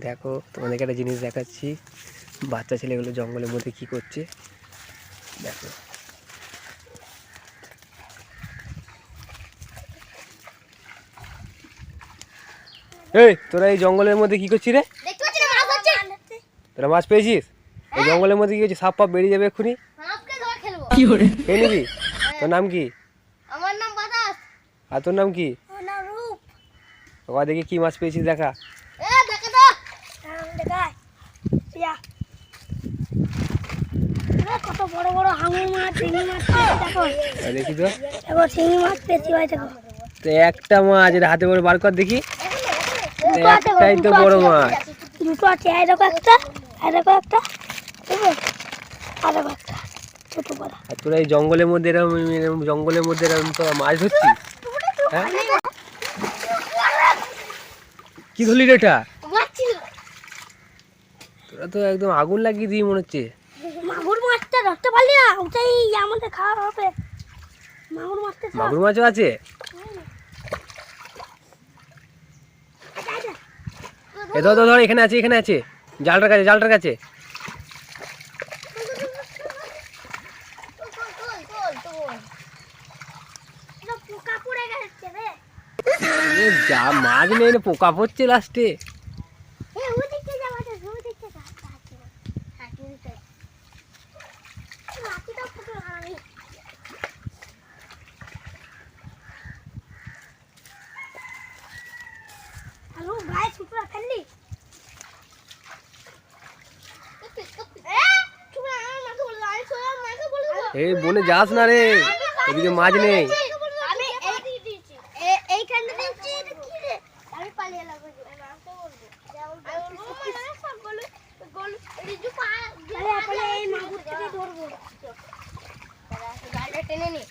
দেখো তোমাদেরকে একটা জিনিস দেখাচ্ছি, বাচ্চা ছেলেগুলো জঙ্গলের মধ্যে কি করছে দেখো। এই তোরা এই জঙ্গলের মধ্যে কি করছিস রে? তোরা মাছ পেয়েছিস? এই জঙ্গলের মধ্যে কি করছিস? সাপ পাপ বেরিয়ে যাবে এক্ষুনি। খেয়ে নিবি? তোর নাম কি? আমার নাম বাতাস। আর তোর নাম কি? আমার নাম রূপ। বাবা দেখি কি মাছ পেয়েছিস দেখা। দেখা দাও। দেখাই। ইয়া। কত বড় বড় হাঙর মাছ, চিংড়ি মাছ দেখো। দেখি তো। এবার চিংড়ি মাছ পেয়েছি ভাই দেখো। তো একটা মাছ এটা হাতে করে বার কর দেখি। একটাই তো বড় মাছ। দুটো আছে, এই দেখো একটা, এই দেখো একটা। দেখো। আর দেখো একটা। ছোট বড়। আর তোরা এই জঙ্গলের মধ্যে এরকম জঙ্গলের মধ্যে এরকম তো মাছ ধরছিস? হ্যাঁ? কি ধরলি রে এটা? তোরা তো একদম আগুন লাগিয়ে দিই মনে হচ্ছে। মাগুর মাছটা ধরতে পারলি না, ওটাই আমাদের খাওয়া হবে। মাগুর মাছটা মাগুর মাছও আছে? এ ধর ধর এখানে আছে, এখানে আছে জালটার কাছে, জালটার কাছে। পোকা পড়ে গেছে রে। যা মাছ নেই রে, পোকা পড়ছে লাস্টে। এই বনে যাস না রে, এদিকে মাছ নেই। টেনে নি।